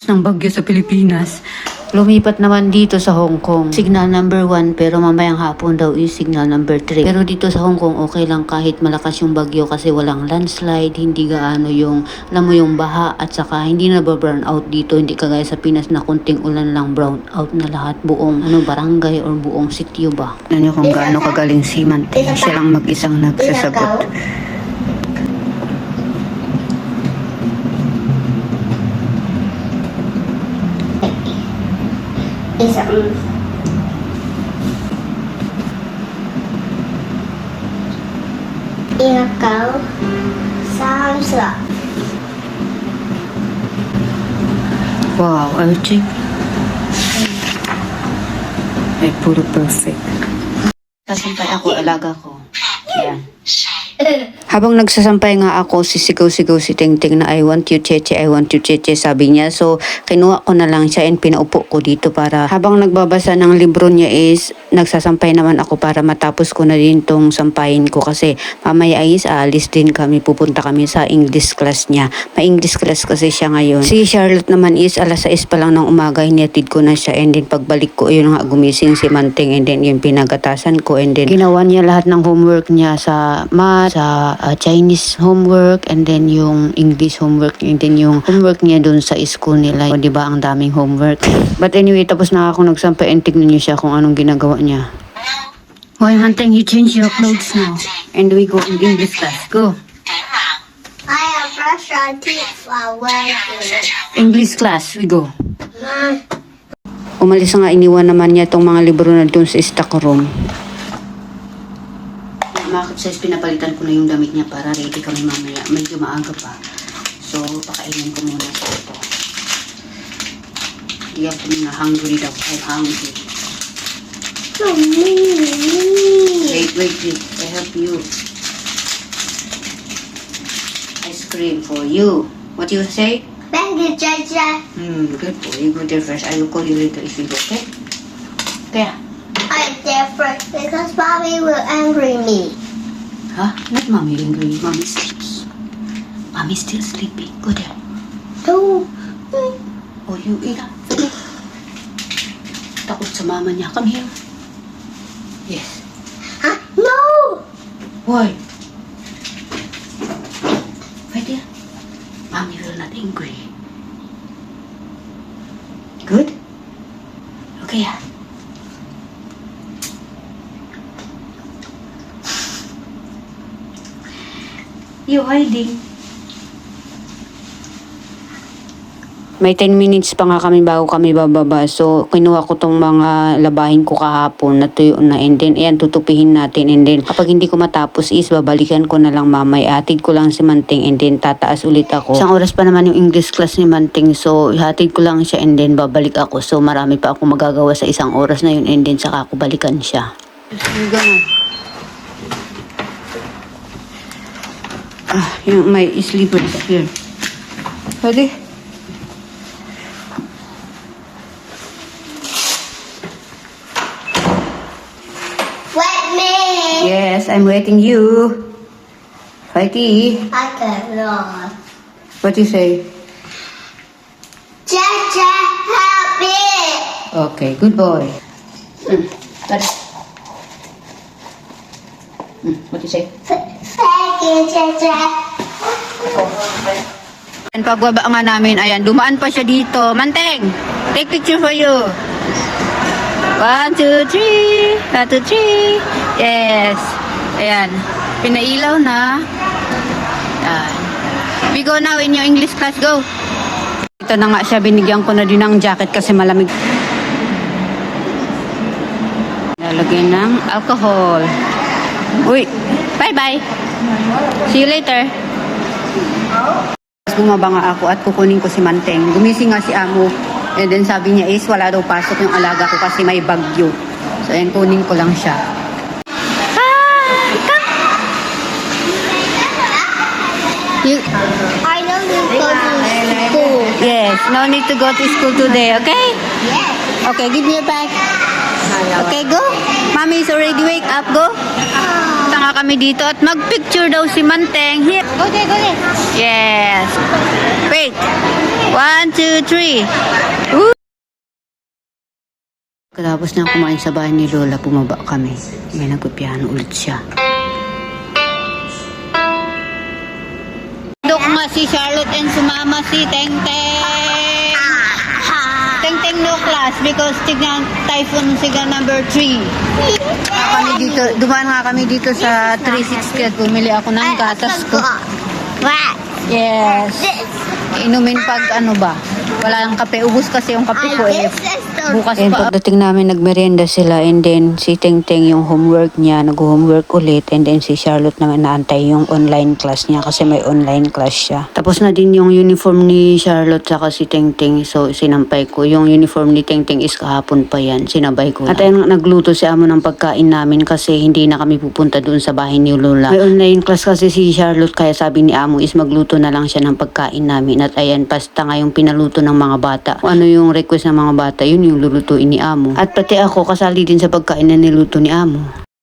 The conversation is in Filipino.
ng bagyo sa Pilipinas. Lumipat naman dito sa Hong Kong. Signal number 1 pero mamayang hapon daw is signal number 3. Pero dito sa Hong Kong okay lang kahit malakas yung bagyo kasi walang landslide, hindi gaano yung, alam mo yung baha at saka hindi na brown out dito. Hindi kagaya sa Pinas na kunting ulan lang brown out na lahat buong barangay or buong sityo ba. Ano kung gaano kagaling si Mante. Siya lang mag-isang nagsasagot. Isang ikaw samsa. Wow, Archie. Ay, puro perfect. Sasampay ako, alaga ko. Yan. Habang nagsasampay nga ako, sisigaw-sigaw si Tingting na I want you, Cheche, I want you, Cheche, sabi niya. So, kinuha ko na lang siya and pinaupo ko dito para habang nagbabasa ng libro niya is nagsasampay naman ako para matapos ko na din tong sampayin ko kasi mamaya is aalis din kami, pupunta kami sa English class niya. May English class kasi siya ngayon. Si Charlotte naman is alas 6 pa lang ng umaga, hinatid ko na siya and then pagbalik ko, yun nga gumising si Manting and then yung pinagatasan ko and then ginawa niya lahat ng homework niya sa math, sa Chinese homework and then yung English homework and then yung homework niya dun sa school nila. O diba ang daming homework. But anyway, tapos na ako nagsampay and tignan niyo siya kung anong ginagawa niya. Hoy, Manting, you change your clothes now. And we go in English class. Go. I have brushed our teeth for English class, we go. Mom. Umalis na nga, iniwan naman niya tong mga libro na dun sa stock room. Mga kapsayos, pinapalitan ko na yung damit niya para ready kami mamaya. Medyo maaga pa. So, pakainin ko muna sa ito. Hindi ako muna hungry daw. I'm hungry. Wait. I help you. Ice cream for you. What do you say? Thank you, Jaja. Good boy. You go there first. I will call you later if you go, okay? Kaya? I'm different because Mommy will angry me. Huh? Not mommy angry. Mommy sleeps. Mommy still sleeping. Go there. No. Oh, you eat up. Takot sa mama niya. Come here. Yes. Huh? No. Why? Right there. Mommy will not angry. Good? Okay, yeah. You hiding. May 10 minutes pa nga kami bago kami bababa. So, kinuha ko tong mga labahin ko kahapon. Natuyo na. And then, ayan, tutupihin natin. And then, kapag hindi ko matapos is, babalikan ko na lang mamaya. Hatid ko lang si Manting. And then, tataas ulit ako. Isang oras pa naman yung English class ni Manting. So, hatid ko lang siya. And then, babalik ako. So, marami pa ako magagawa sa isang oras na yun. And then, saka ako balikan siya. Yung may slippers here. Pwede? Wet me. Yes, I'm waiting you. Fighty. I cannot. What you say? Jaja, help me. Okay, good boy. Got it. What you say? Thank you, Jaja. And pagbaba nga namin, ayan, dumaan pa siya dito. Manteng, take picture for you. 1, 2, 3. 1, 2, 3. Yes. Ayan. Pinailaw na. Ayan. We go now in your English class. Go. Ito na nga siya. Binigyan ko na din ng jacket kasi malamig. Lalagyan ng alcohol. Uy. Bye-bye. See you later. Bumaba nga ako at kukunin ko si Manteng. Gumising nga si Amo. And then sabi niya is wala daw pasok yung alaga ko kasi may bagyo. So ayan, kunin ko lang siya. I don't need to go to school. Yes, no need to go to school today, okay? Yes. Okay, give me a bag. Okay, go. Mommy is already wake up, go. Tanga kami dito at magpicture daw si Manteng. Here. Go there, go there. Yes. Wait. 1, 2, 3. Woo! Katapos na kumain sa bahay ni Lola, bumaba kami. May nagpipiano ulit siya. Dok nga si Charlotte and sumama si Teng Teng. Teng Teng no class because tignan typhoon siga number 3. Kami dito, dumaan nga kami dito sa 360 at bumili ako ng gatas ko. What? Yes. Inumin pag ano ba? Wala nang kape. Ubus kasi yung kape ko eh. Bukas And pa. Pagdating namin, nagmerienda sila and then si Teng Teng yung homework niya, nag-homework ulit and then si Charlotte naman naantay yung online class niya kasi may online class siya. Tapos na din yung uniform ni Charlotte saka si Teng Teng, so sinampay ko. Yung uniform ni Teng Teng is kahapon pa yan, sinabay ko. At ayun, nagluto si Amo ng pagkain namin kasi hindi na kami pupunta doon sa bahay ni Lola. May online class kasi si Charlotte kaya sabi ni Amo is magluto na lang siya ng pagkain namin. At ayan, pasta nga yung pinaluto ng mga bata. Kung ano yung request ng mga bata, yun yung lulutuin ni Amo. At pati ako, kasali din sa pagkain na niluto ni Amo.